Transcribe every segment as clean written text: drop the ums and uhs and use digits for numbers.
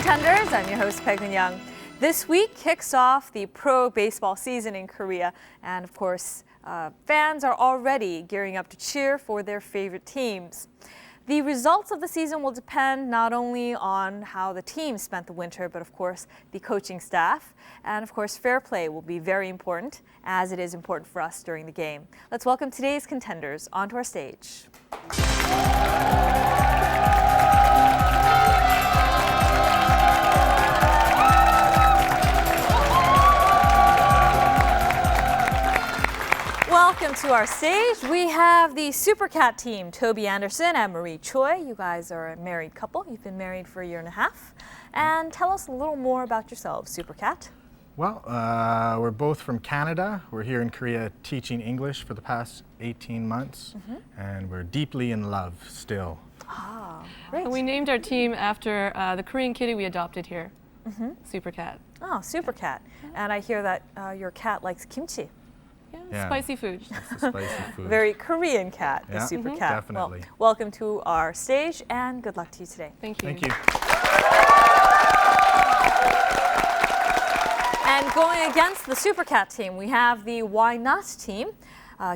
Contenders. I'm your host, Pegman Young. This week kicks off the pro baseball season in Korea, and of course, fans are already gearing up to cheer for their favorite teams. The results of the season will depend not only on how the team spent the winter, but of course, the coaching staff. And of course, fair play will be very important, as it is important for us during the game. Let's welcome today's contenders onto our stage. Welcome to our stage. We have the Supercat team, Toby Anderson and Marie Choi. You guys are a married couple. You've been married for a year and a half. And tell us a little more about yourselves, Supercat. Well, we're both from Canada. We're here in Korea teaching English for the past 18 months, and we're deeply in love still. Ah, great. And we named our team after the Korean kitty we adopted here, Supercat. Oh, Supercat. And I hear that your cat likes kimchi. Yeah, spicy food. That's the spicy food. Very Korean cat, the Yeah, Supercat. definitely. Well, welcome to our stage, and good luck to you today. Thank you. Thank you. And going against the Supercat team, we have the Why Not team,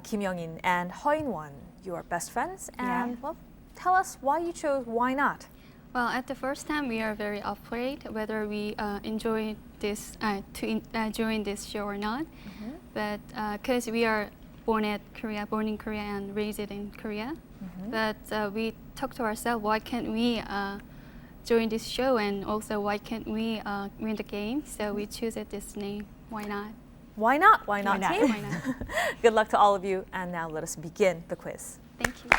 Kim Young-in and Heo In-won. You are best friends, and well, tell us why you chose Why Not. Well, at the first time, we are very afraid whether we enjoy this join this show or not. But because we are born in Korea and raised in Korea, but we talked to ourselves, why can't we join this show, and also why can't we win the game? So we choose this name. Why not? Why not? Why not, team? Why not? Good luck to all of you, and now let us begin the quiz. Thank you.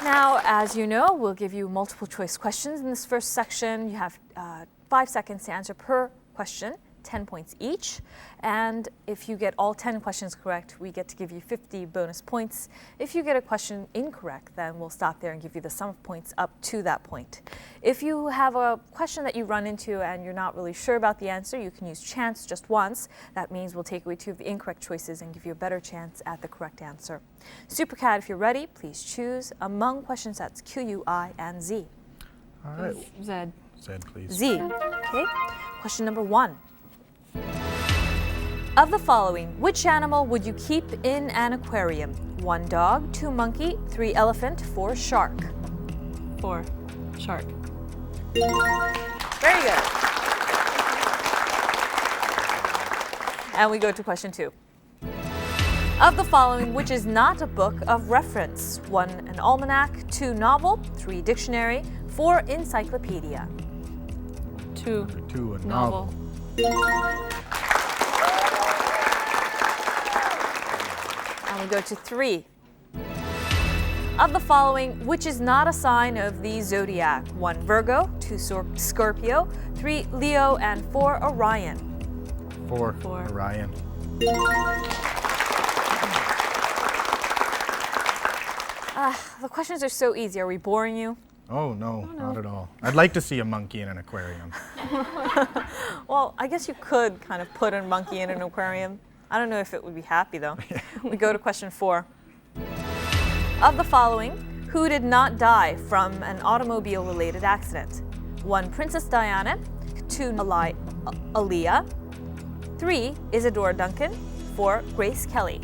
Now, as you know, we'll give you multiple choice questions in this first section. You have 5 seconds to answer per question, 10 points each. And if you get all 10 questions correct, we get to give you 50 bonus points. If you get a question incorrect, then we'll stop there and give you the sum of points up to that point. If you have a question that you run into and you're not really sure about the answer, you can use chance just once. That means we'll take away 2 of the incorrect choices and give you a better chance at the correct answer. Supercat, if you're ready, please choose among question sets Q, U, I, and Z. All right. Z. Z, please. Z. Okay. Question number 1. Of the following, which animal would you keep in an aquarium? 1 dog, 2 monkey, 3 elephant, 4 shark. 4. Shark. Very good. And we go to question 2. Of the following, which is not a book of reference? 1 an almanac, 2 novel, 3 dictionary, 4 encyclopedia. 2. 2 a novel. And we go to 3. Of the following, which is not a sign of the zodiac? 1 Virgo, 2 Scorpio, 3 Leo, and 4 Orion. 4 Orion. The questions are so easy. Are we boring you? Oh, no, not at all. I'd like to see a monkey in an aquarium. Well, I guess you could kind of put a monkey in an aquarium. I don't know if it would be happy, though. We go to question 4. Of the following, who did not die from an automobile-related accident? 1 Princess Diana, 2 Aaliyah, 3 Isadora Duncan, 4 Grace Kelly.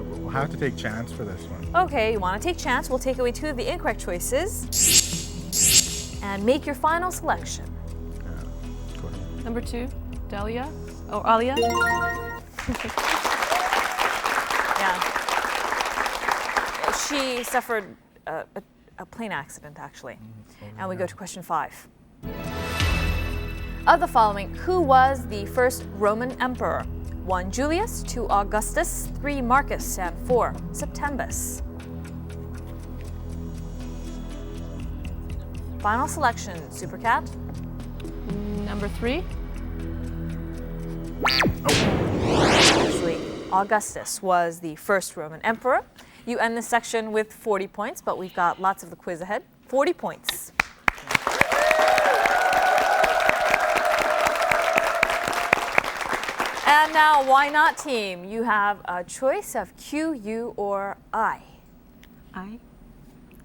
We'll have to take chance for this one. Okay, you want to take chance? We'll take away 2 of the incorrect choices and make your final selection. Number 2, Dahlia. Oh, Alia. Yeah. She suffered a plane accident, actually. And we go to question 5. Of the following, who was the first Roman emperor? 1 Julius, 2 Augustus, 3 Marcus, and 4 Septembus. Final selection, Supercat. Number 3. Actually, Augustus was the first Roman emperor. You end this section with 40 points, but we've got lots of the quiz ahead. 40 points. And now, why not team? You have a choice of Q, U, or I. I.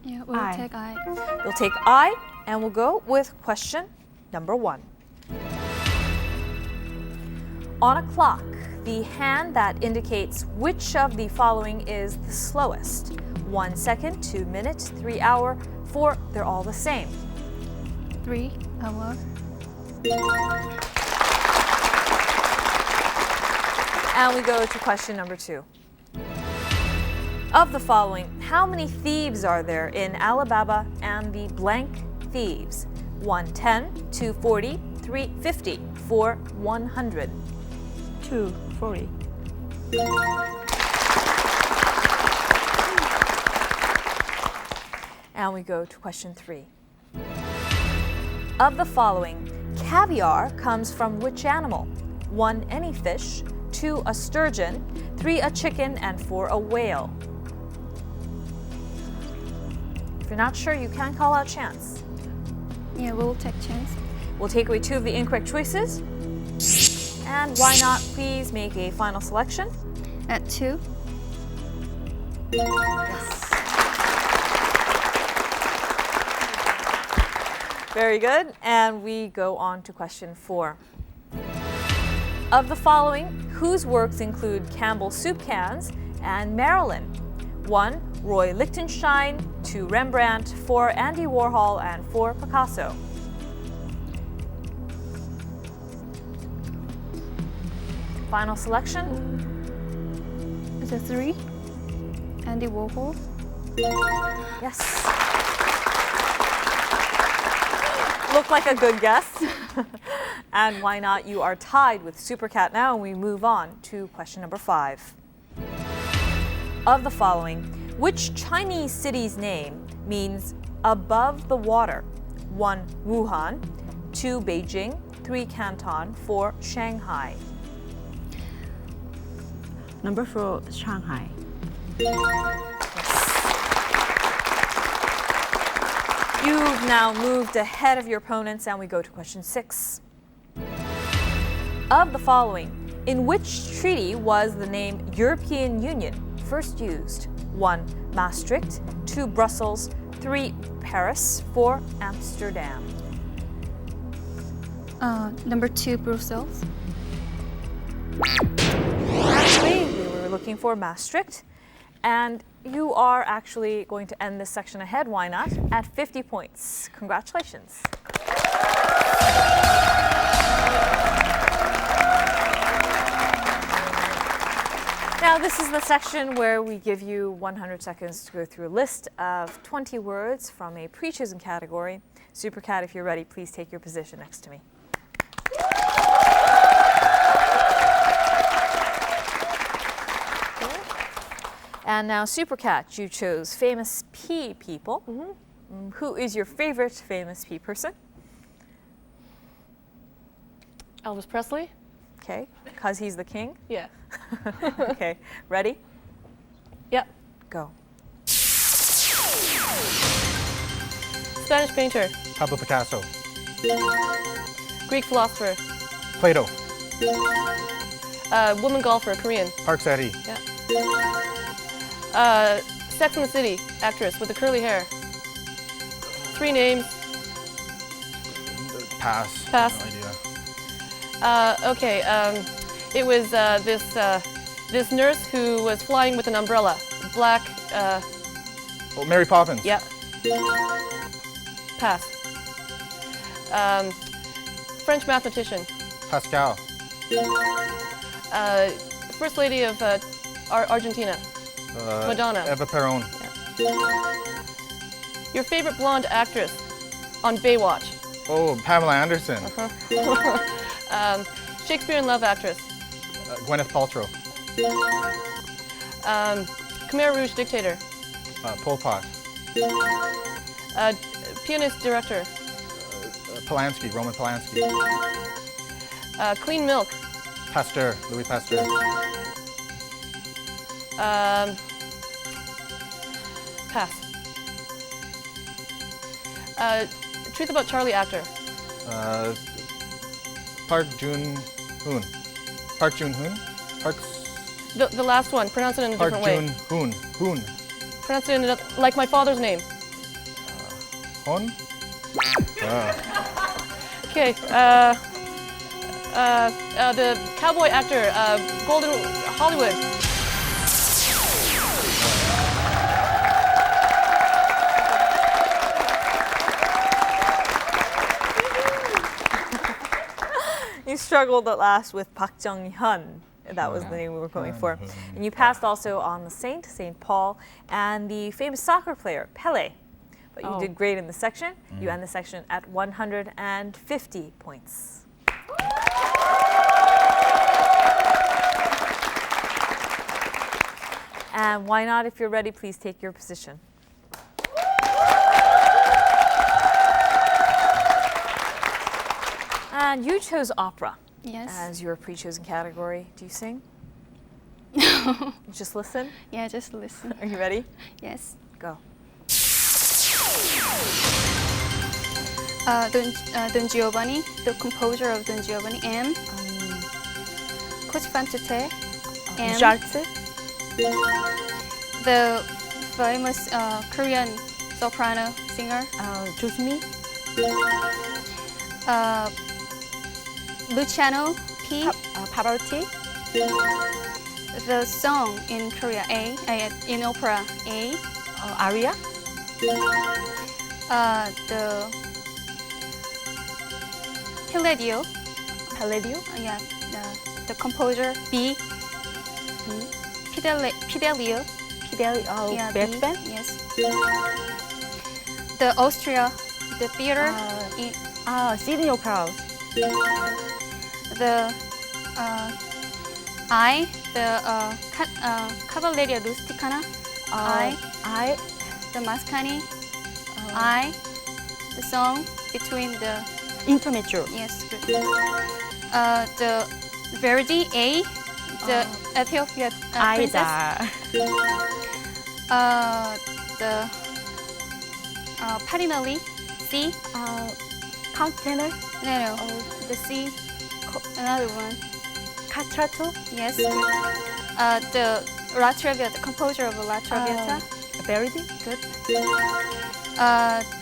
Yeah, we'll I. take I. You'll take I, and we'll go with question number 1. On a clock, the hand that indicates which of the following is the slowest. 1 second, 2 minutes, 3 hour, 4, they're all the same. 3 hour. And we go to question number 2. Of the following, how many thieves are there in Alibaba and the blank thieves? 110, 240, 350, 4, 100. 240. And we go to question 3. Of the following, caviar comes from which animal? 1, any fish, 2, a sturgeon, 3, a chicken, and 4, a whale. If you're not sure, you can call out chance. Yeah, we'll take chance. We'll take away 2 of the incorrect choices. And why not please make a final selection? At 2. Yes. Very good. And we go on to question 4. Of the following, whose works include Campbell soup cans and Marilyn? 1, Roy Lichtenstein, 2, Rembrandt, 4, Andy Warhol, and 4, Picasso. Final selection? Is it 3? Andy Warhol. Yes. Looked like a good guess. And why not? You are tied with Supercat now, and we move on to question number 5. Of the following, which Chinese city's name means above the water? 1, Wuhan, 2, Beijing, 3, Canton, 4, Shanghai. Number 4, Shanghai. You've now moved ahead of your opponents, and we go to question 6. Of the following, in which treaty was the name European Union first used? 1, Maastricht, 2, Brussels, 3, Paris, 4, Amsterdam. Number 2, Brussels. Actually, we were looking for Maastricht, and you are actually going to end this section ahead, why not, at 50 points. Congratulations. Now, this is the section where we give you 100 seconds to go through a list of 20 words from a pre-chosen category. Supercat, if you're ready, please take your position next to me. And now, Supercat, you chose famous pea people. Who is your favorite famous pea person? Elvis Presley? Okay, because he's the king? Yeah. Okay, ready? Yep. Go. Spanish painter. Pablo Picasso. Greek philosopher. Plato. Woman golfer, Korean. Park Seti. Yeah. Sex and the City actress with the curly hair. 3 names. Pass. Pass. No idea. Okay. It was this nurse who was flying with an umbrella. Black. Oh, Mary Poppins. Yeah. Pass. French mathematician. Pascal. First lady of Argentina. Madonna. Eva Perón. Your favorite blonde actress on Baywatch. Oh, Pamela Anderson. Shakespeare in Love actress. Gwyneth Paltrow. Khmer Rouge dictator. Pol Pot. Pianist director. Polanski. Roman Polanski. Clean milk. Pasteur. Louis Pasteur. Pass. Truth About Charlie actor. Park Jun-hoon. Park Jun-hoon. The last one. Pronounce it in a Park different way. Jun-hoon. Hoon. Pronounce it in like my father's name. Hon? Okay. The cowboy actor, Golden Hollywood. You struggled at last with Park Jung-hyun. That was the name we were going for. And you passed also on the St. Paul, and the famous soccer player, Pele. But you did great in the section. You end the section at 150 points. And why not, if you're ready, please take your position. And you chose opera as your pre-chosen category. Do you sing? No. Just listen? Yeah, just listen. Are you ready? Yes. Go. Don Giovanni, the composer of Don Giovanni, and Coach Fantute, and the famous Korean soprano singer, Josmi, Luciano P. Pavarotti, The song in Korea, in opera, A. Aria, The Palladio, Palladio, the composer, B. Fidelio, Fidelio, Beethoven, yes. The Austria, the theater, Sydney Opera House, the I, the Cavalleria Rusticana, I, the Mascagni, I, the song between the, Intermezzo, yes, good. The Verdi, A, the Ethiopia princess, Aida, the Parinelli, C, Contenders, no, the C, another one, Castrato, yes, the La Traviata, the composer of La Traviata, Verdi, good.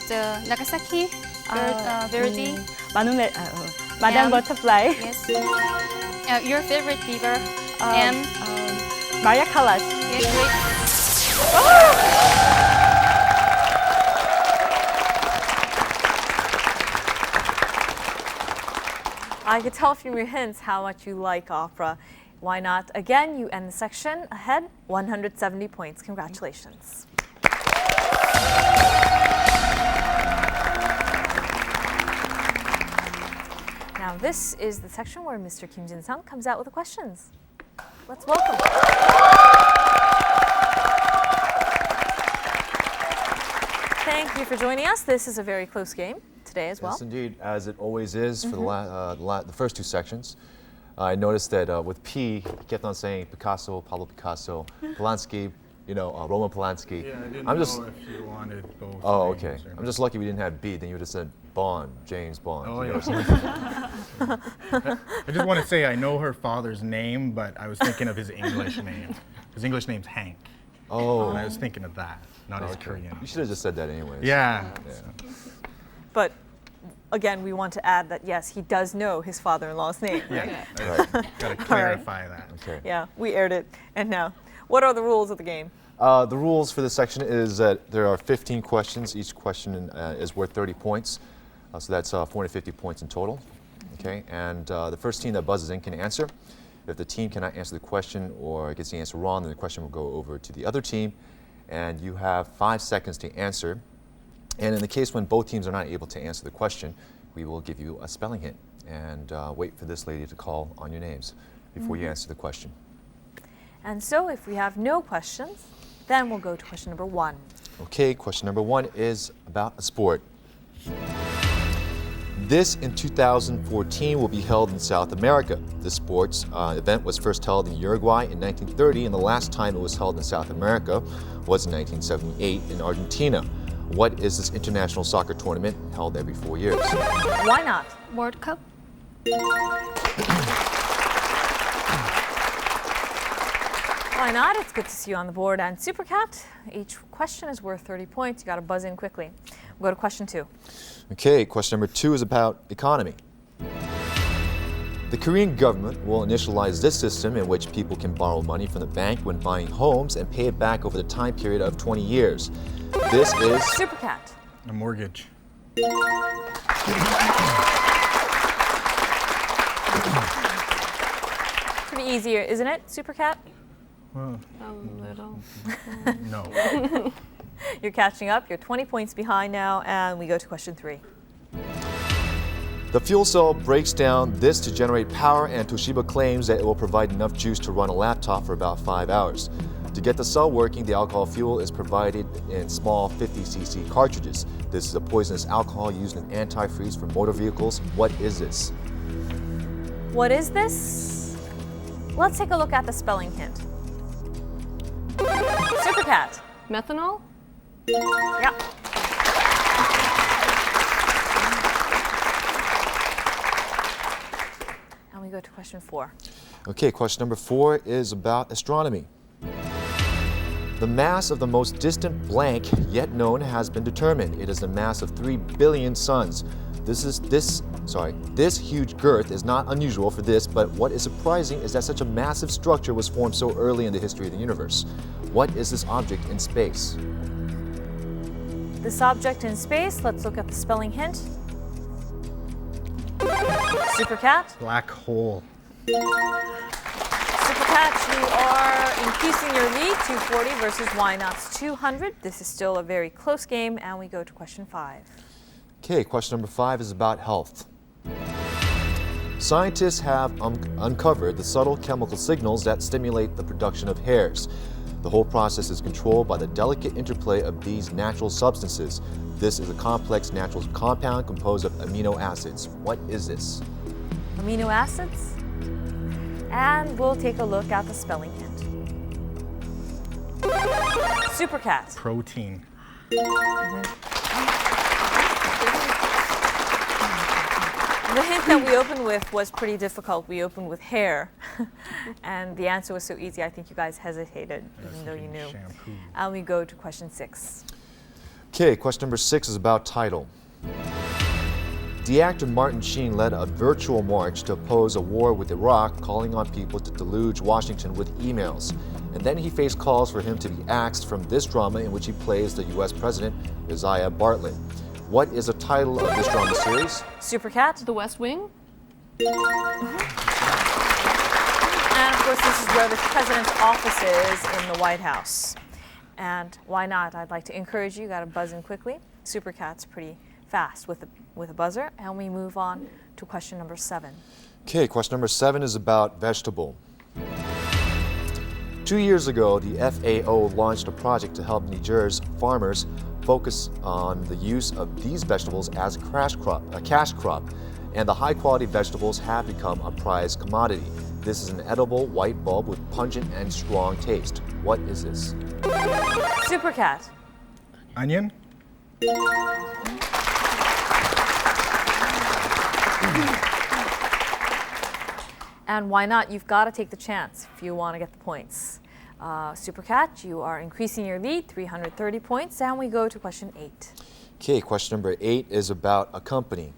The Nagasaki, Verdi, Madame Butterfly, yes. Your favorite diva, M, Maria Callas. yes, great. I could tell from your hints how much you like opera. Why not? Again, you end the section ahead, 170 points. Congratulations. Now this is the section where Mr. Kim Jin-sung comes out with the questions. Let's welcome. Thank you for joining us. This is a very close game today as well. Yes, indeed, as it always is for the first two sections. I noticed that with P, he kept on saying Picasso, Pablo Picasso, Polanski, Roman Polanski. Yeah, I didn't know if you wanted both. Oh, names okay. or I'm not. just lucky we didn't have B, then you would have said Bond, James Bond. Oh, you know, yeah. something. I just want to say I know her father's name, but I was thinking of his English name. His English name's Hank. Oh, And I was thinking of that, not his okay. Korean. You should have just said that anyways. Yeah. Yeah. But again, we want to add that yes, he does know his father-in-law's name. Yeah. Right. Got to clarify that. Okay. Yeah, we aired it. And now, what are the rules of the game? The rules for this section is that there are 15 questions. Each question is worth 30 points. So that's 450 points in total. Okay, and the first team that buzzes in can answer. If the team cannot answer the question or gets the answer wrong, then the question will go over to the other team. And you have 5 seconds to answer. And in the case when both teams are not able to answer the question, we will give you a spelling hint and wait for this lady to call on your names before you answer the question. And so if we have no questions, then we'll go to question number 1. Okay, question number 1 is about a sport. This in 2014 will be held in South America. The sports event was first held in Uruguay in 1930, and the last time it was held in South America was in 1978 in Argentina. What is this international soccer tournament held every 4 years? Why not? World Cup, Why not? It's good to see you on the board. And Supercat, each question is worth 30 points. You got to buzz in quickly. We'll go to question 2. Okay, question number 2 is about economy. The Korean government will initialize this system in which people can borrow money from the bank when buying homes and pay it back over the time period of 20 years. This is Supercat. A mortgage. Pretty easy, isn't it, Supercat? Well, A little. no. You're catching up. You're 20 points behind now, and we go to question 3. the fuel cell breaks down this to generate power, and Toshiba claims that it will provide enough juice to run a laptop for about 5 hours. To get the cell working, the alcohol fuel is provided in small 50cc cartridges. This is a poisonous alcohol used in antifreeze for motor vehicles. What is this? What is this? Let's take a look at the spelling hint. Supercat. Methanol? Yeah. And we go to question 4. Okay, question number 4 is about astronomy. The mass of the most distant blank yet known has been determined. It is the mass of 3 billion suns. This huge girth is not unusual for this, but what is surprising is that such a massive structure was formed so early in the history of the universe. What is this object in space? This object in space, let's look at the spelling hint. Supercat. Black hole. Supercat, you are increasing your lead, 240 versus Why Not's 200. This is still a very close game, and we go to question 5. Okay, question number 5 is about health. Scientists have uncovered the subtle chemical signals that stimulate the production of hairs. The whole process is controlled by the delicate interplay of these natural substances. This is a complex natural compound composed of amino acids. What is this? Amino acids. And we'll take a look at the spelling hint. Supercat. Protein. The hint that we opened with was pretty difficult. We opened with hair, and the answer was so easy, I think you guys hesitated, even though you knew. Shampoo. And we go to question 6. Okay, question number 6 is about title. The actor Martin Sheen led a virtual march to oppose a war with Iraq, calling on people to deluge Washington with emails. And then he faced calls for him to be axed from this drama in which he plays the U.S. President, Isaiah Bartlett. What is the title of this drama series? Supercat. The West Wing? And of course, this is where the president's office is in the White House. And why not? I'd like to encourage you. You got to buzz in quickly. Supercat's pretty fast with a buzzer. And we move on to question number 7. Okay, question number 7 is about vegetable. 2 years ago, the FAO launched a project to help Niger's farmers focus on the use of these vegetables as a cash crop, and the high-quality vegetables have become a prized commodity. This is an edible white bulb with pungent and strong taste. What is this? Supercat. Onion. And why not? You've got to take the chance if you want to get the points. Supercat, you are increasing your lead, 330 points, and we go to question 8. Okay, question number 8 is about a company.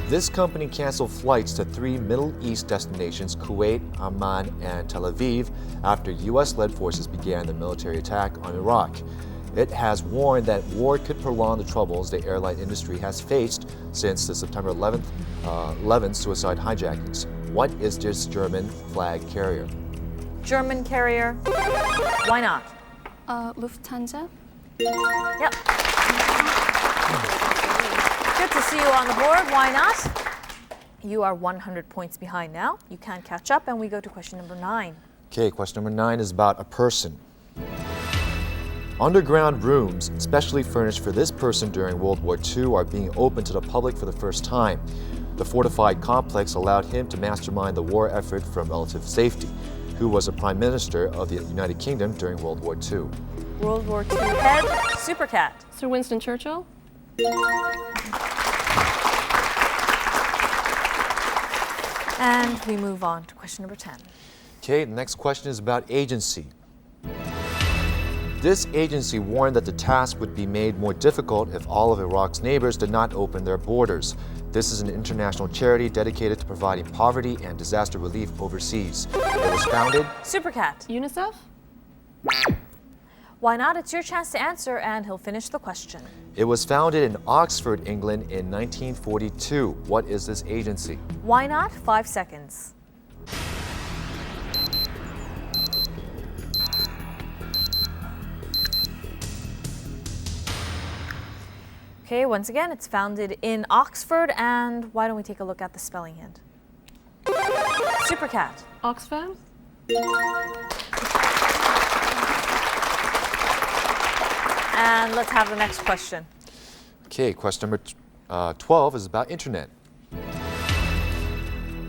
This company canceled flights to 3 Middle East destinations, Kuwait, Amman, and Tel Aviv, after U.S.-led forces began the military attack on Iraq. It has warned that war could prolong the troubles the airline industry has faced since the September 11th suicide hijackings. What is this German flag carrier? German carrier. Why not? Lufthansa. Yep. Good to see you on the board. Why not? You are 100 points behind now. You can catch up, and we go to question number 9. Okay, question number 9 is about a person. Underground rooms, specially furnished for this person during World War II, are being opened to the public for the first time. The fortified complex allowed him to mastermind the war effort from relative safety. Who was a Prime Minister of the United Kingdom during World War II? World War II head, Supercat. Sir Winston Churchill? And we move on to question number 10. Okay, the next question is about agency. This agency warned that the task would be made more difficult if all of Iraq's neighbors did not open their borders. This is an international charity dedicated to providing poverty and disaster relief overseas. It was founded. Supercat. UNICEF? Why not? It's your chance to answer, and he'll finish the question. It was founded in Oxford, England in 1942. What is this agency? Why not? 5 seconds. Okay, once again, it's founded in Oxford, and why don't we take a look at the spelling hint? Supercat. Oxfam? And let's have the next question. Okay, question number 12 is about internet.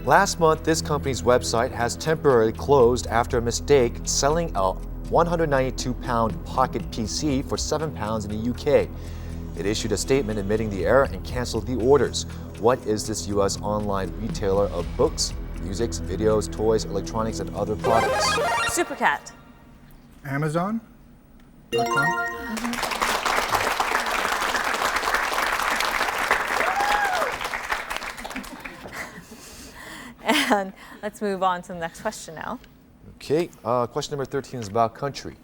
Last month, this company's website has temporarily closed after a mistake selling a 192-pound pocket PC for £7 in the UK. It issued a statement admitting the error and canceled the orders. What is this U.S. online retailer of books, music, videos, toys, electronics, and other products? Supercat. Amazon.com. And let's move on to the next question now. Okay, question number 13 is about country.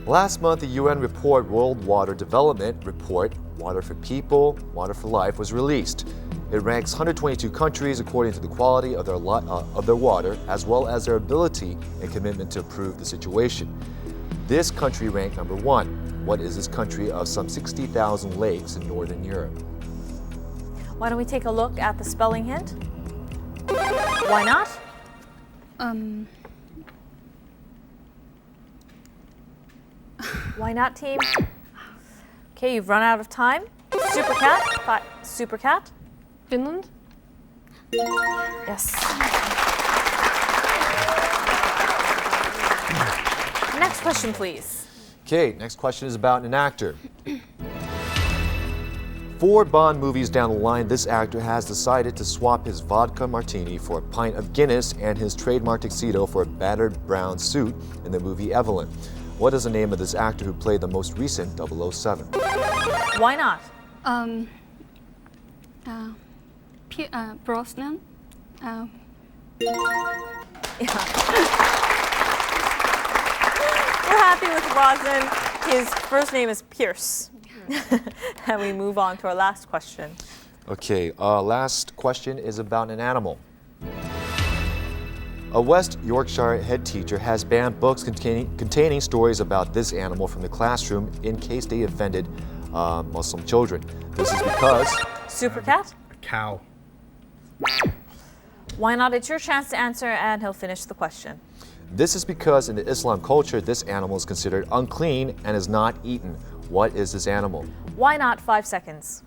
Last month, the UN report, World Water Development Report, Water for People, Water for Life, was released. It ranks 122 countries according to the quality of their water, as well as their ability and commitment to improve the situation. This country ranked number 1. What is this country of some 60,000 lakes in Northern Europe? Why don't we take a look at the spelling hint? Why not? Why not, team? Okay, you've run out of time. Supercat. Supercat. Finland? Yes. Next question, please. Okay, next question is about an actor. 4 Bond movies down the line, this actor has decided to swap his vodka martini for a pint of Guinness and his trademark tuxedo for a battered brown suit in the movie Evelyn. What is the name of this actor who played the most recent 007? Why not? Brosnan. We're happy with Brosnan. His first name is Pierce. And we move on to our last question. Okay, last question is about an animal. A West Yorkshire head teacher has banned books containing stories about this animal from the classroom in case they offended Muslim children. This is because... Supercat? A cow. Why not? It's your chance to answer, and he'll finish the question. This is because in the Islam culture, this animal is considered unclean and is not eaten. What is this animal? Why not? 5 seconds.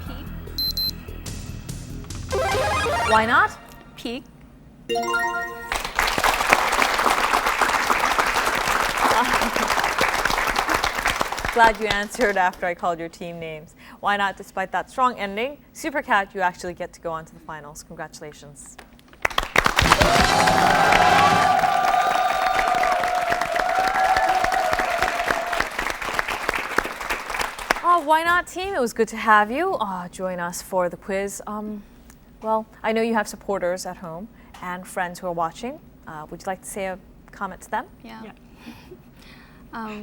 Pig. Why not? Pig. Glad you answered after I called your team names. Why not? Despite that strong ending, Supercat, you actually get to go on to the finals. Congratulations. Oh, why not, team? It was good to have you join us for the quiz. Well, I know you have supporters at home and friends who are watching. Would you like to say a comment to them? Yeah.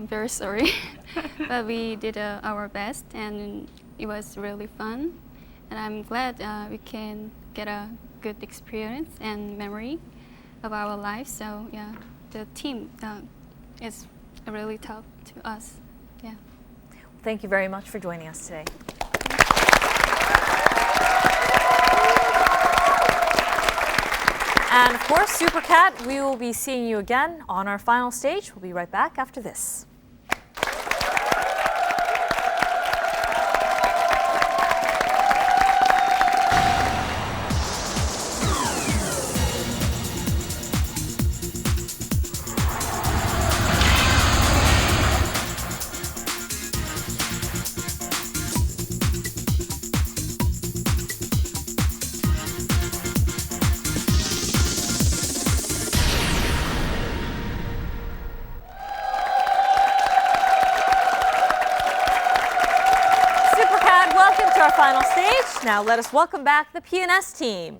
Very sorry, but we did our best, and it was really fun. And I'm glad we can get a good experience and memory of our life. So yeah, the team is really tough to us. Yeah. Thank you very much for joining us today. And of course, Supercat, we will be seeing you again on our final stage. We'll be right back after this. our final stage. Now let us welcome back the P&S team.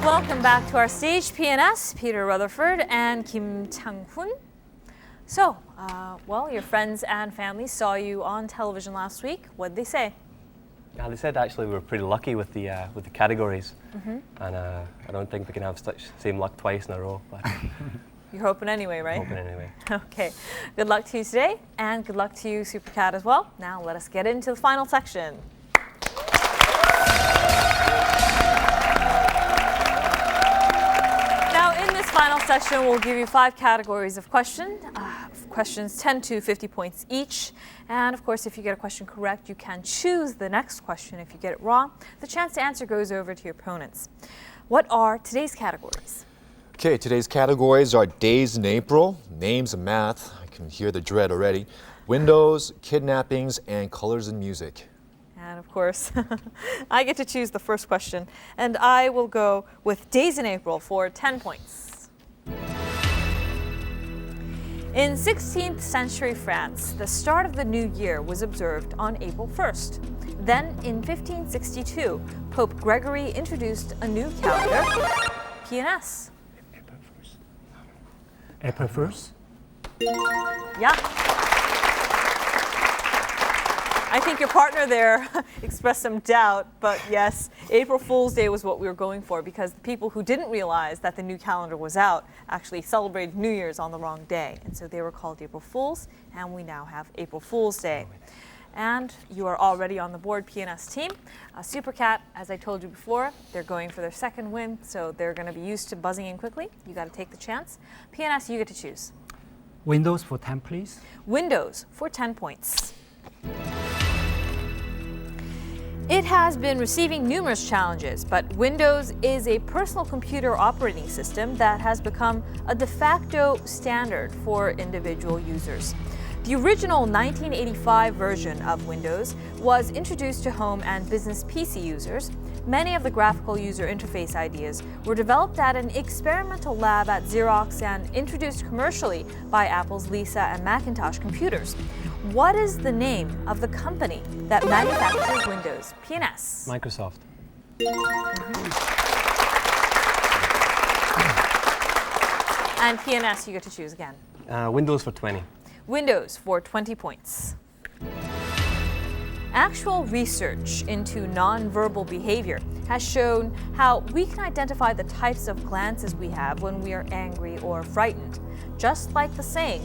Welcome back to our stage, P&S, Peter Rutherford and Kim Chang-hoon. So, well, your friends and family saw you on television last week. What did they say? Yeah, they said actually we were pretty lucky with the categories, and I don't think we can have such same luck twice in a row. But You're hoping anyway, right? hoping anyway. Okay. Good luck to you today, and good luck to you, Supercat, as well. Now let us get into the final section. Now, in this final section, we'll give you 5 categories of questions 10 to 50 points each. And of course, if you get a question correct, you can choose the next question. If you get it wrong, the chance to answer goes over to your opponents. What are today's categories? Okay, today's categories are days in April, names and math. I can hear the dread already. Windows, kidnappings, and colors and music. And of course, I get to choose the first question, and I will go with days in April for 10 points. In 16th century France, the start of the new year was observed on April 1st. Then, in 1562, Pope Gregory introduced a new calendar, P&S. April 1st? Yeah. I think your partner there expressed some doubt, but yes, April Fool's Day was what we were going for, because the people who didn't realize that the new calendar was out actually celebrated New Year's on the wrong day. And so they were called April Fools, and we now have April Fool's Day. And you are already on the board, P&S team. Supercat, as I told you before, they're going for their second win, so they're going to be used to buzzing in quickly. You got to take the chance. P&S, you get to choose. Windows for 10, please. Windows for 10 points. It has been receiving numerous challenges, but Windows is a personal computer operating system that has become a de facto standard for individual users. The original 1985 version of Windows was introduced to home and business PC users. Many of the graphical user interface ideas were developed at an experimental lab at Xerox and introduced commercially by Apple's Lisa and Macintosh computers. What is the name of the company that manufactures Windows? P&S. Microsoft. And P&S, you get to choose again. Windows for 20. Windows for 20 points. Actual research into nonverbal behavior has shown how we can identify the types of glances we have when we are angry or frightened. Just like the saying,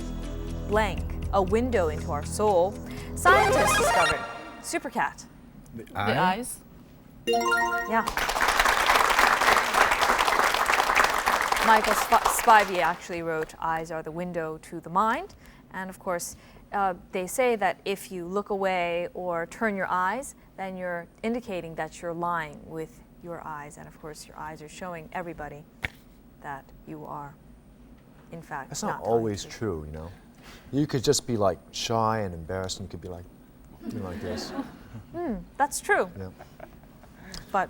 blank, a window into our soul, scientists discovered Supercat. The The eyes. Yeah. Michael Spivey actually wrote, eyes are the window to the mind. And of course, they say that if you look away or turn your eyes, then you're indicating that you're lying with your eyes. And of course, your eyes are showing everybody that you are, in fact, That's not always true, you know. You could just be like shy and embarrassed, and you could be like doing like this. That's true. Yeah. But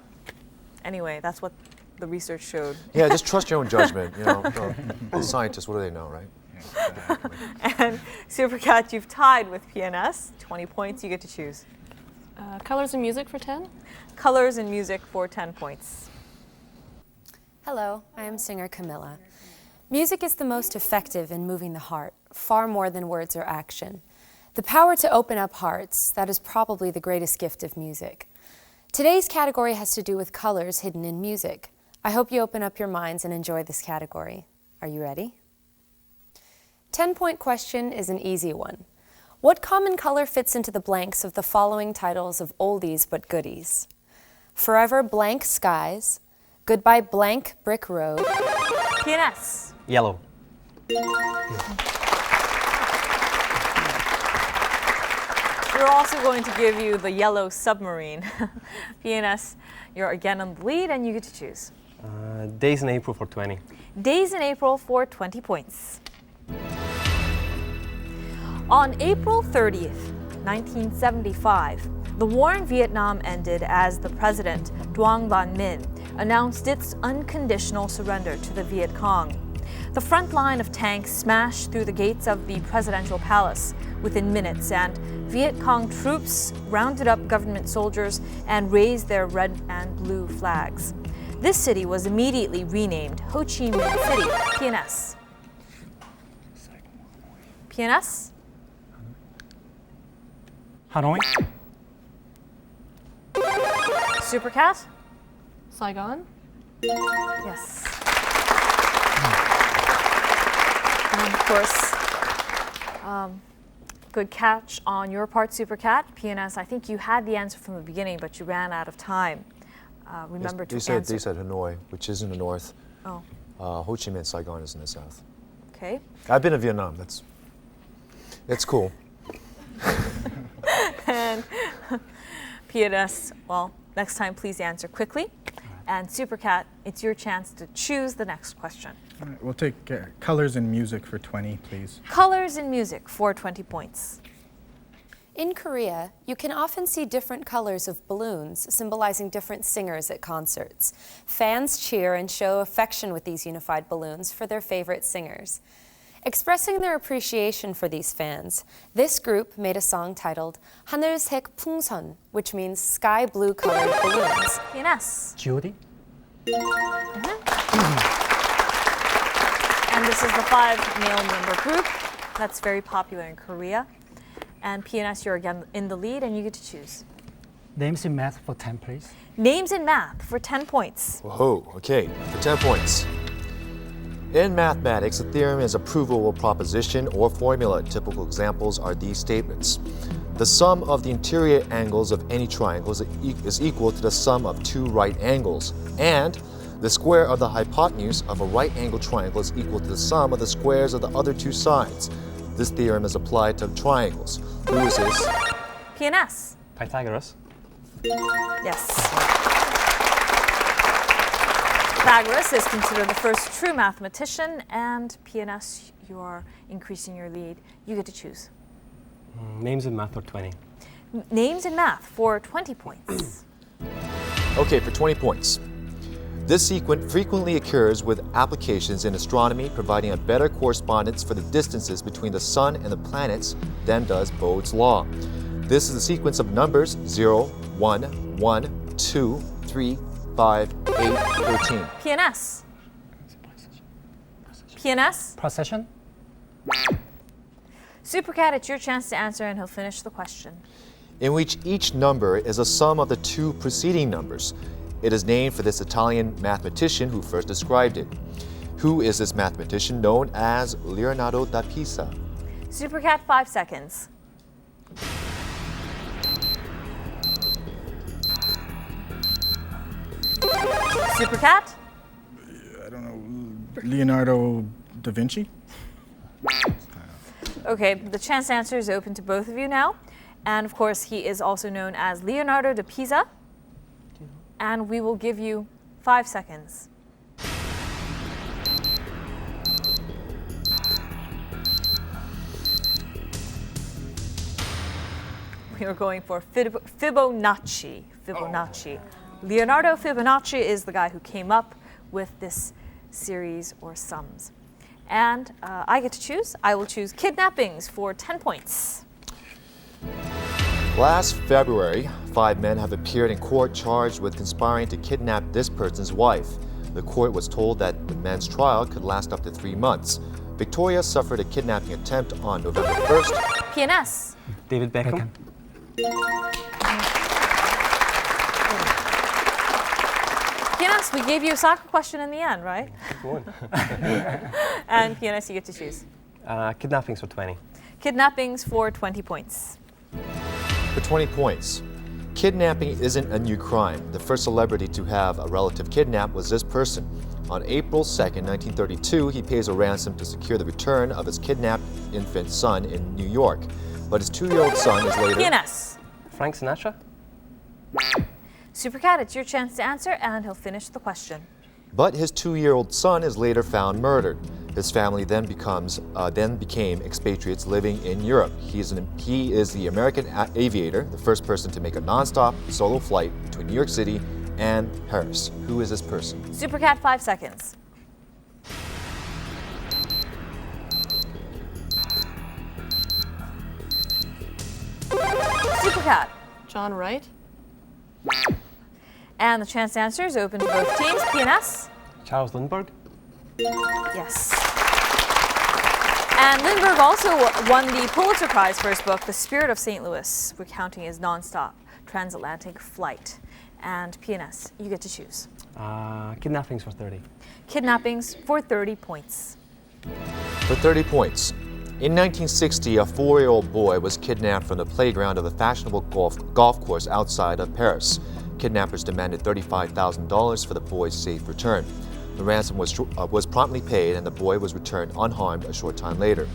anyway, that's what the research showed. Yeah, just trust your own judgment. You know, the scientists, what do they know, right? And Supercat, you've tied with P&S. 20 points, you get to choose. Colors and music for 10. Colors and music for 10 points. Hello, I am singer Camilla. Music is the most effective in moving the heart, far more than words or action. The power to open up hearts, that is probably the greatest gift of music. Today's category has to do with colors hidden in music. I hope you open up your minds and enjoy this category. Are you ready? 10-point question is an easy one. What common color fits into the blanks of the following titles of oldies but goodies? Forever Blank Skies, Goodbye Blank Brick Road. P&S. Yellow. We're also going to give you the Yellow Submarine. P&S, you're again on the lead and you get to choose. Days in April for 20. Days in April for 20 points. On April 30th, 1975, the war in Vietnam ended as the president, Duong Van Minh, announced its unconditional surrender to the Viet Cong. The front line of tanks smashed through the gates of the presidential palace within minutes, and Viet Cong troops rounded up government soldiers and raised their red and blue flags. This city was immediately renamed Ho Chi Minh City, PNS. PNS? Hanoi. Supercat? Saigon. Yes. And of course, good catch on your part, Supercat. PNS, I think you had the answer from the beginning, but you ran out of time. Remember to answer. They said Hanoi, which is in the north. Oh. Ho Chi Minh, Saigon is in the south. Okay. I've been to Vietnam. It's cool. And PNS, well, next time please answer quickly. And Supercat, it's your chance to choose the next question. All right, we'll take colors and music for 20, please. Colors and music for 20 points. In Korea, you can often see different colors of balloons symbolizing different singers at concerts. Fans cheer and show affection with these unified balloons for their favorite singers. Expressing their appreciation for these fans, this group made a song titled 하늘색 풍선, which means sky blue colored balloons. PNS. G.O.D. And this is the 5-male member group that's very popular in Korea. And PNS, you're again in the lead and you get to choose. Names in math for 10, please. Names in math for 10 points. Whoa, okay, for 10 points. In mathematics, a theorem is a provable proposition or formula. Typical examples are these statements. The sum of the interior angles of any triangle is equal to the sum of two right angles, and the square of the hypotenuse of a right-angled triangle is equal to the sum of the squares of the other two sides. This theorem is applied to triangles. Who is this? PNS. Pythagoras. Yes. Pythagoras is considered the first true mathematician, and PNS, you are increasing your lead. You get to choose. Names in math for 20. Names in math for 20 points. Okay, for 20 points. This sequence frequently occurs with applications in astronomy, providing a better correspondence for the distances between the sun and the planets than does Bode's law. This is a sequence of numbers 0, 1, 1, 2, 3, 5, 8, 13. PNS. PNS. Procession. Supercat, it's your chance to answer and he'll finish the question. In which each number is a sum of the two preceding numbers. It is named for this Italian mathematician who first described it. Who is this mathematician known as Leonardo da Pisa? Supercat, 5 seconds. Supercat? I don't know, Leonardo da Vinci? Okay, the chance to answer is open to both of you now. And of course, he is also known as Leonardo da Pisa. And we will give you 5 seconds. We are going for Fibonacci. Fibonacci. Leonardo Fibonacci is the guy who came up with this series or sums. And I get to choose. I will choose kidnappings for 10 points. Last February, 5 men have appeared in court charged with conspiring to kidnap this person's wife. The court was told that the men's trial could last up to 3 months. Victoria suffered a kidnapping attempt on November 1st. PNS. David Beckham. PNS, we gave you a soccer question in the end, right? And PNS, you get to choose. Kidnappings for 20. Kidnappings for 20 points. For 20 points. Kidnapping isn't a new crime. The first celebrity to have a relative kidnapped was this person. On April 2nd, 1932, he pays a ransom to secure the return of his kidnapped infant son in New York. But his 2-year-old son is later... PNS. Frank Sinatra. Supercat, it's your chance to answer, and he'll finish the question. But his 2-year-old son is later found murdered. His family then became expatriates living in Europe. He is the American aviator, the first person to make a non-stop solo flight between New York City and Paris. Who is this person? Supercat, 5 seconds. John Wright. And the chance to answer is open to both teams. P&S? Charles Lindbergh. Yes. And Lindbergh also won the Pulitzer Prize for his book, The Spirit of St. Louis, recounting his nonstop transatlantic flight. And P&S, you get to choose. Kidnappings for 30. Kidnappings for 30 points. For 30 points. In 1960, a 4-year-old boy was kidnapped from the playground of a fashionable golf course outside of Paris. Kidnappers demanded $35,000 for the boy's safe return. The ransom was promptly paid and the boy was returned unharmed a short time later.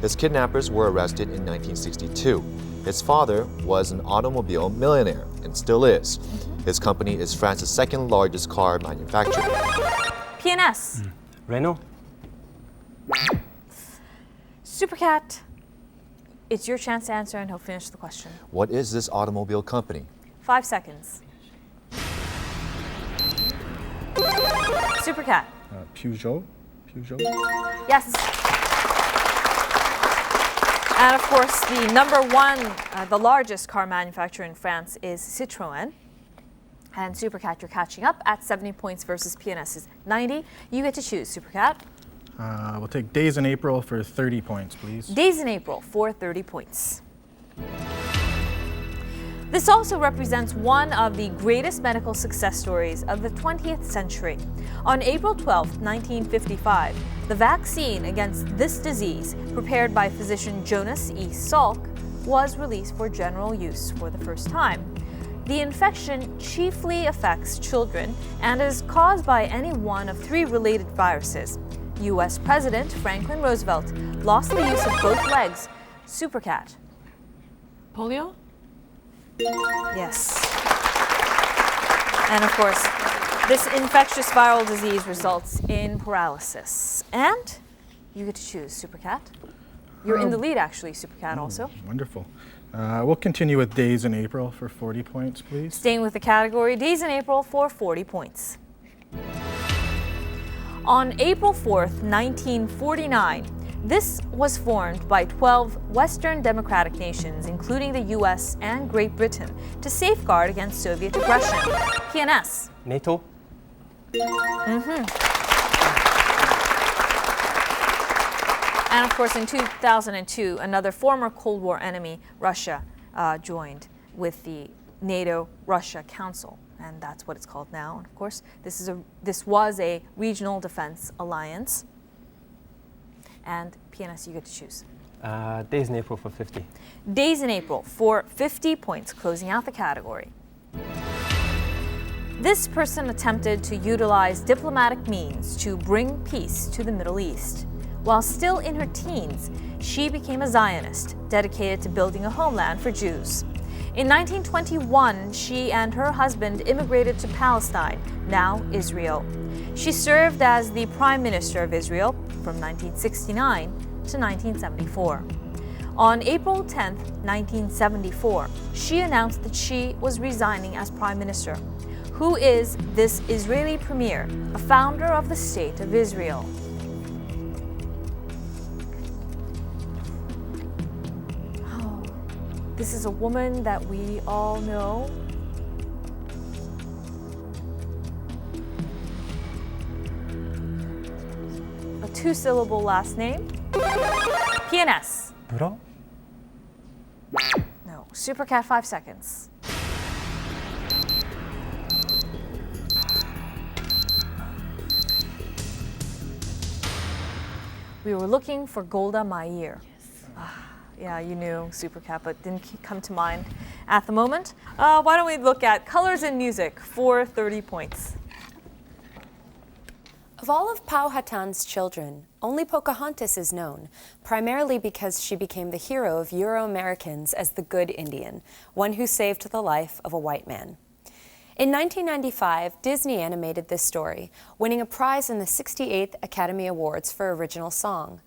His kidnappers were arrested in 1962. His father was an automobile millionaire and still is. His company is France's second largest car manufacturer. P&S. Renault. Supercat, it's your chance to answer and he'll finish the question. What is this automobile company? 5 seconds. Supercat. Peugeot. Yes. And of course, the number one, the largest car manufacturer in France is Citroën. And Supercat, you're catching up at 70 points versus P&S's 90. You get to choose, Supercat. We'll take Days in April for 30 points, please. Days in April for 30 points. This also represents one of the greatest medical success stories of the 20th century. On April 12, 1955, the vaccine against this disease, prepared by physician Jonas E. Salk, was released for general use for the first time. The infection chiefly affects children and is caused by any one of 3 related viruses. U.S. President Franklin Roosevelt lost the use of both legs. Supercat. Polio? Yes. And of course, this infectious viral disease results in paralysis. And you get to choose, Supercat. You're in the lead, actually, Supercat, also. Wonderful. We'll continue with Days in April for 40 points, please. Staying with the category, Days in April for 40 points. On April 4th, 1949, this was formed by 12 Western democratic nations, including the U.S. and Great Britain, to safeguard against Soviet aggression. P&S. NATO. And of course, in 2002, another former Cold War enemy, Russia, joined with the NATO-Russia Council. And that's what it's called now. And of course, this was a regional defense alliance. And P&S, you get to choose. Days in April for 50. Days in April for 50 points, closing out the category. This person attempted to utilize diplomatic means to bring peace to the Middle East. While still in her teens, she became a Zionist, dedicated to building a homeland for Jews. In 1921, she and her husband immigrated to Palestine, now Israel. She served as the Prime Minister of Israel from 1969 to 1974. On April 10, 1974, she announced that she was resigning as Prime Minister. Who is this Israeli premier, a founder of the State of Israel? This is a woman that we all know. A 2-syllable last name. P&S. Bro? No. Supercat, 5 seconds. We were looking for Golda Meir. Yeah, you knew Supercat, but didn't come to mind at the moment. Why don't we look at colors and music for 30 points. Of all of Powhatan's children, only Pocahontas is known, primarily because she became the hero of Euro-Americans as the Good Indian, one who saved the life of a white man. In 1995, Disney animated this story, winning a prize in the 68th Academy Awards for Original Song.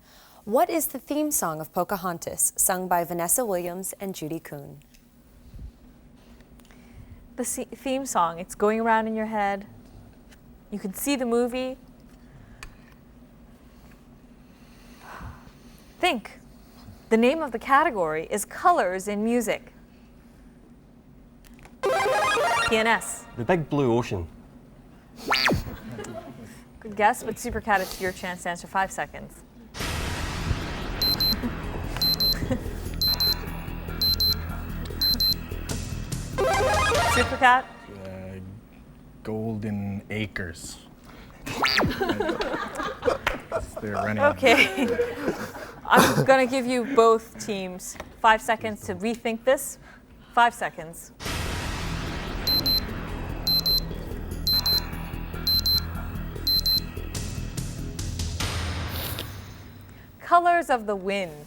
What is the theme song of Pocahontas, sung by Vanessa Williams and Judy Kuhn? The theme song, it's going around in your head. You can see the movie. Think. The name of the category is Colors in Music. PNS. The big blue ocean. Good guess, but Supercat, it's your chance to answer. 5 seconds. Supercat. Golden Acres. They're running. Okay. I'm going to give you both teams 5 seconds to rethink this. 5 seconds. Colors of the Wind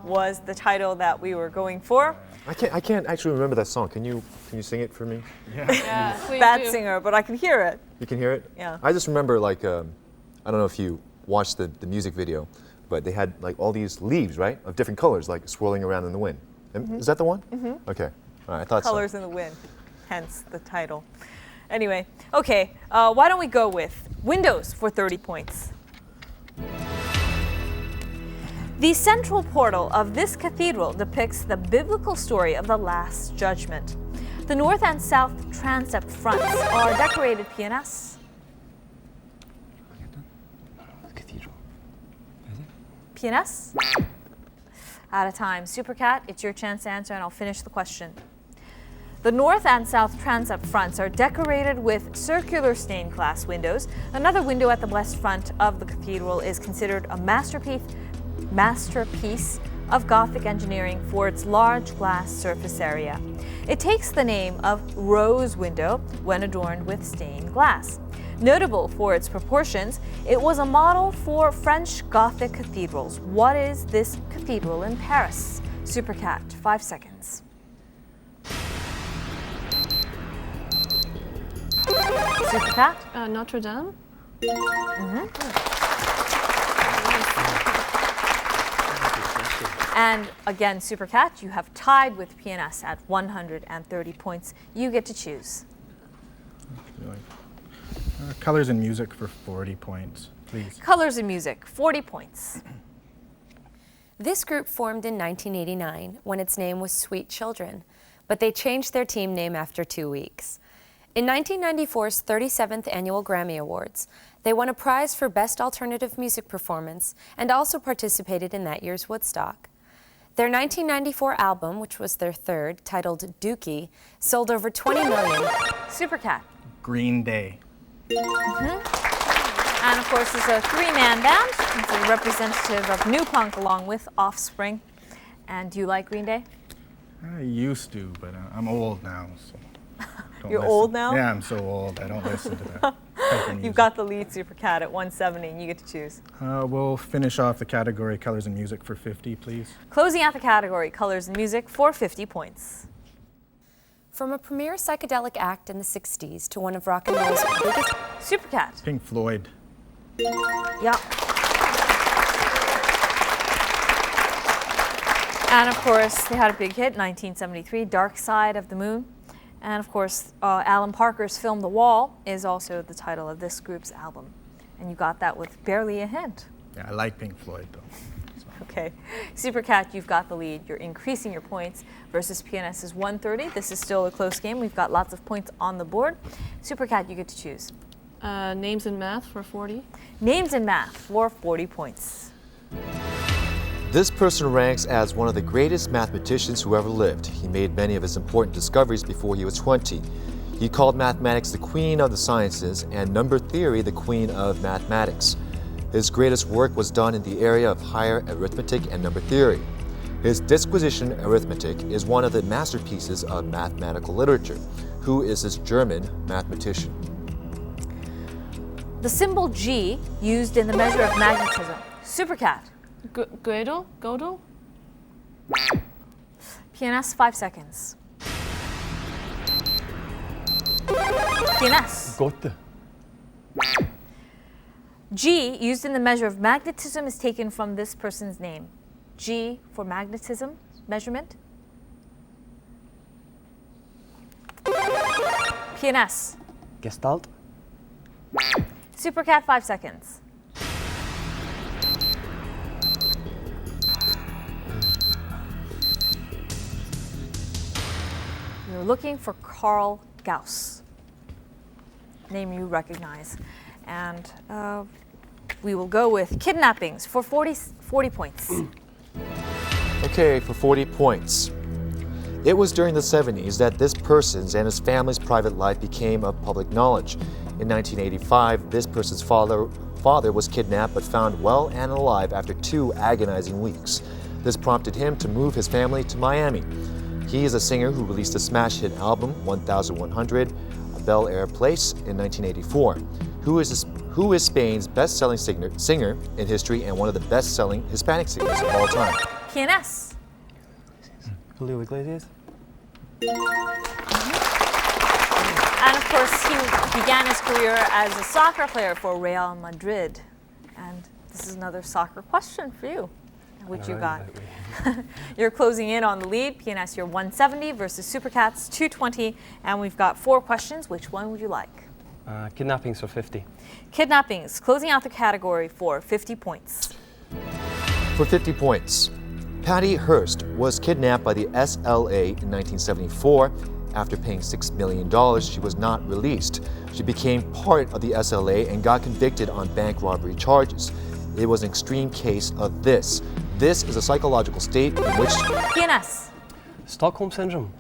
was the title that we were going for. I can't actually remember that song. Can you sing it for me? Yeah, please Bad do. singer, but I can hear it. You can hear it? Yeah. I just remember like, I don't know if you watched the music video, but they had like all these leaves, right? Of different colors, like swirling around in the wind. Is that the one? Mm-hmm. Okay. All right, I thought Colors so. in the Wind, hence the title. Anyway, okay, why don't we go with Windows for 30 points. The central portal of this cathedral depicts the biblical story of the Last Judgment. The north and south transept fronts are decorated PNS. Cathedral. PNS? Out of time. Supercat, it's your chance to answer, and I'll finish the question. The north and south transept fronts are decorated with circular stained glass windows. Another window at the west front of the cathedral is considered a masterpiece of Gothic engineering for its large glass surface area. It takes the name of rose window when adorned with stained glass. Notable for its proportions, it was a model for French Gothic cathedrals. What is this cathedral in Paris? Supercat, 5 seconds. Supercat? Notre Dame. And again, Supercat, you have tied with PNS at 130 points. You get to choose. Colors and Music for 40 points, please. Colors and Music, 40 points. This group formed in 1989 when its name was Sweet Children, but they changed their team name after 2 weeks. In 1994's 37th Annual Grammy Awards, they won a prize for Best Alternative Music Performance and also participated in that year's Woodstock. Their 1994 album, which was their third, titled Dookie, sold over 20 million. Supercat. Green Day. And of course, it's a three-man band. It's a representative of New Punk along with Offspring. And do you like Green Day? I used to, but I'm old now, so. You're old now? Yeah, I'm so old. I don't listen to that type of music. You've got the lead, Supercat, at 170, and you get to choose. We'll finish off the category Colors and Music for 50, please. Closing out the category, Colors and Music for 50 points. From a premier psychedelic act in the 60s to one of rock and roll's biggest... Supercat. Pink Floyd. Yeah. And of course, they had a big hit, 1973, Dark Side of the Moon. And of course, Alan Parker's film The Wall is also the title of this group's album. And you got that with barely a hint. Yeah, I like Pink Floyd, though. So. Okay. Supercat, you've got the lead. You're increasing your points versus PNS's 130. This is still a close game. We've got lots of points on the board. Supercat, you get to choose. Names in Math for 40. Names in Math for 40 points. This person ranks as one of the greatest mathematicians who ever lived. He made many of his important discoveries before he was 20. He called mathematics the queen of the sciences and number theory the queen of mathematics. His greatest work was done in the area of higher arithmetic and number theory. His disquisition arithmetic is one of the masterpieces of mathematical literature. Who is this German mathematician? The symbol G used in the measure of magnetism. Supercat. Gödel? Gödel? PNS, 5 seconds. PNS. Goethe. G, used in the measure of magnetism, is taken from this person's name. G for magnetism, measurement. PNS. Gestalt. Supercat, 5 seconds. You're looking for Carl Gauss. Name you recognize. And we will go with kidnappings for 40 points. Okay, for 40 points. It was during the 70s that this person's and his family's private life became of public knowledge. In 1985, this person's father was kidnapped but found well and alive after 2 agonizing weeks. This prompted him to move his family to Miami. He is a singer who released a smash hit album, 1100, Bel Air Place, in 1984. Who is Spain's best-selling singer in history and one of the best-selling Hispanic singers of all time? PNS. Julio Iglesias? And of course, he began his career as a soccer player for Real Madrid. And this is another soccer question for you, which you got. You're closing in on the lead. PNS, you're 170 versus Supercat's 220. And we've got 4 questions. Which one would you like? Kidnappings for 50. Kidnappings, closing out the category for 50 points. For 50 points. Patty Hearst was kidnapped by the SLA in 1974. After paying $6 million, she was not released. She became part of the SLA and got convicted on bank robbery charges. It was an extreme case of this. This is a psychological state in which... PNS. Stockholm Syndrome.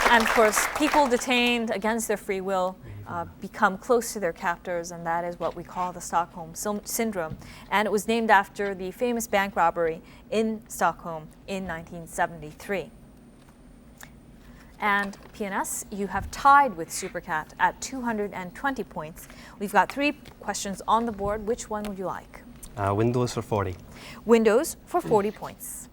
And of course, people detained against their free will become close to their captors, and that is what we call the Stockholm Syndrome. And it was named after the famous bank robbery in Stockholm in 1973. And PNS, you have tied with Supercat at 220 points. We've got 3 questions on the board. Which one would you like? Windows for 40. Windows for 40 points.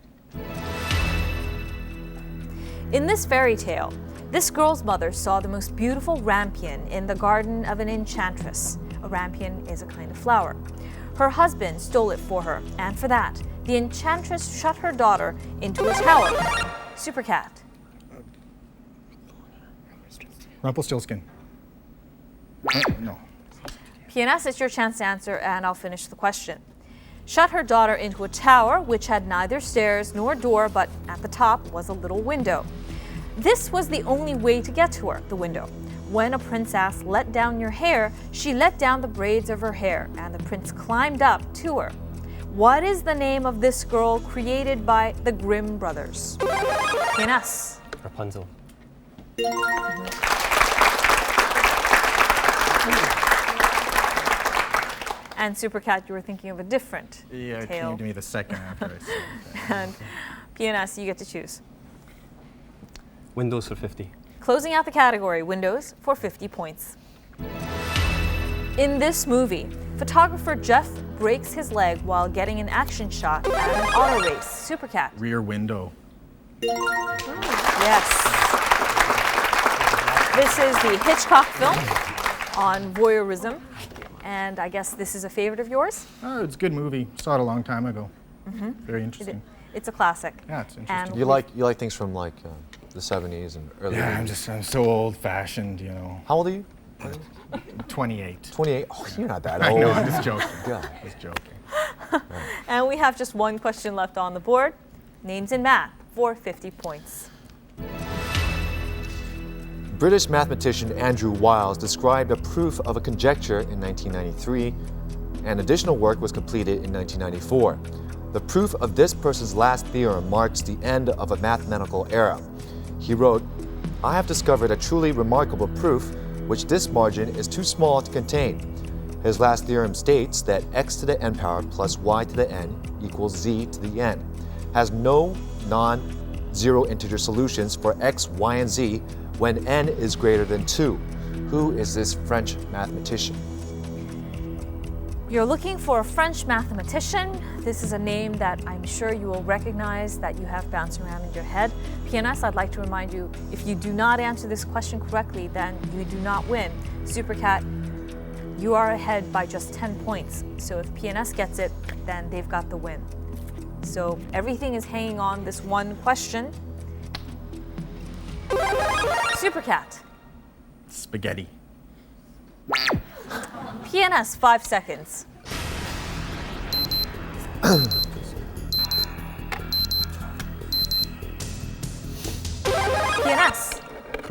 In this fairy tale, this girl's mother saw the most beautiful rampion in the garden of an enchantress. A rampion is a kind of flower. Her husband stole it for her, and for that, the enchantress shut her daughter into a tower. Supercat. Rumpelstiltskin. No. PNS, it's your chance to answer, and I'll finish the question. Shut her daughter into a tower which had neither stairs nor door, but at the top was a little window. This was the only way to get to her, the window. When a princess let down your hair, she let down the braids of her hair, and the prince climbed up to her. What is the name of this girl created by the Grimm brothers? PNS. Rapunzel. And Supercat, you were thinking of a different Yeah, tale. can you give me the second after I say that? And PNS, you get to choose. Windows for 50. Closing out the category, Windows for 50 points. In this movie, photographer Jeff breaks his leg while getting an action shot at an auto race. Supercat. Rear Window. Yes. This is the Hitchcock film on voyeurism. And I guess this is a favorite of yours? Oh, it's a good movie. Saw it a long time ago. Very interesting. It's a classic. Yeah, it's interesting. You like things from like the 70s and early 80s? I'm so old-fashioned, you know. How old are you? 28. 28? Oh, you're not that I old. know, I'm just joking. God. Just joking. And we have just 1 question left on the board. Names in math for 50 points. British mathematician Andrew Wiles described a proof of a conjecture in 1993, and additional work was completed in 1994. The proof of this person's last theorem marks the end of a mathematical era. He wrote, "I have discovered a truly remarkable proof which this margin is too small to contain." His last theorem states that x to the n power plus y to the n equals z to the n, has no non-zero integer solutions for x, y, and z when n is greater than 2. Who is this French mathematician? You're looking for a French mathematician. This is a name that I'm sure you will recognize, that you have bounced around in your head. PNS, I'd like to remind you, if you do not answer this question correctly, then you do not win. Supercat, you are ahead by just 10 points. So if PNS gets it, then they've got the win. So everything is hanging on this one question. Supercat. Spaghetti. PNS, 5 seconds.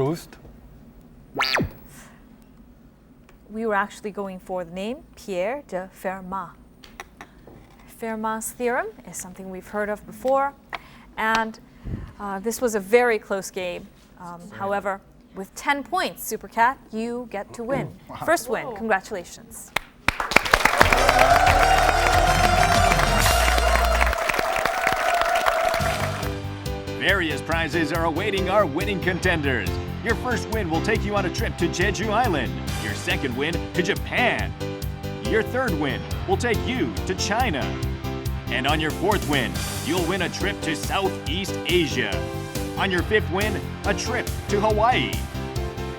Proust. We were actually going for the name Pierre de Fermat. Fermat's theorem is something we've heard of before, and this was a very close game. However, with 10 points, Supercat, you get to win. First win, congratulations. Various prizes are awaiting our winning contenders. Your first win will take you on a trip to Jeju Island. Your second win to Japan. Your third win will take you to China. And on your fourth win, you'll win a trip to Southeast Asia. On your fifth win, a trip to Hawaii.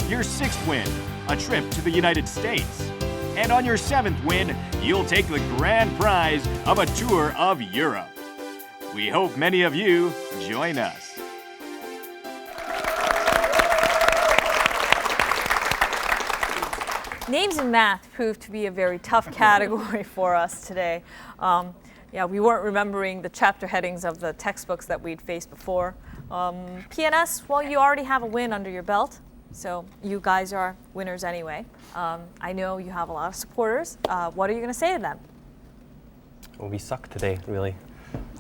Your sixth win, a trip to the United States. And on your seventh win, you'll take the grand prize of a tour of Europe. We hope many of you join us. Names and math proved to be a very tough category for us today. Yeah, we weren't remembering the chapter headings of the textbooks that we'd faced before. PNS, well, you already have a win under your belt, so you guys are winners anyway. I know you have a lot of supporters. What are you going to say to them? Well, we suck today, really.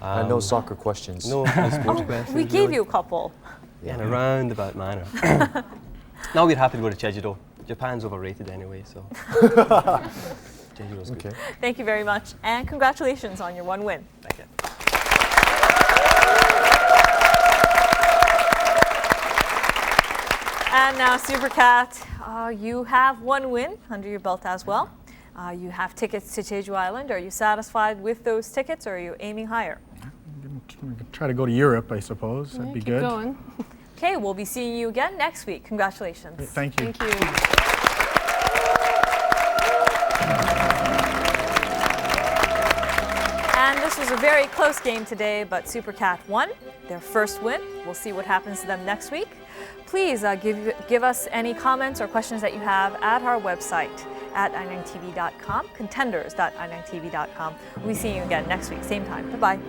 No soccer questions. No sports questions. We gave you a couple. Yeah, in a roundabout manner. Now we're happy to go to Jeju-do. Japan's overrated anyway, so. Jeju-do's good. Okay. Thank you very much, and congratulations on your one win. Thank you. And now, Supercat, you have one win under your belt as well. You have tickets to Jeju Island. Are you satisfied with those tickets, or are you aiming higher? I'm going to try to go to Europe, I suppose. That'd be Keep good. going. Okay, we'll be seeing you again next week. Congratulations. Thank you. Thank you. And this was a very close game today, but Supercat won their first win. We'll see what happens to them next week. Please give us any comments or questions that you have at our website at i9tv.com, contenders.i9tv.com. We'll be seeing you again next week, same time. Bye-bye.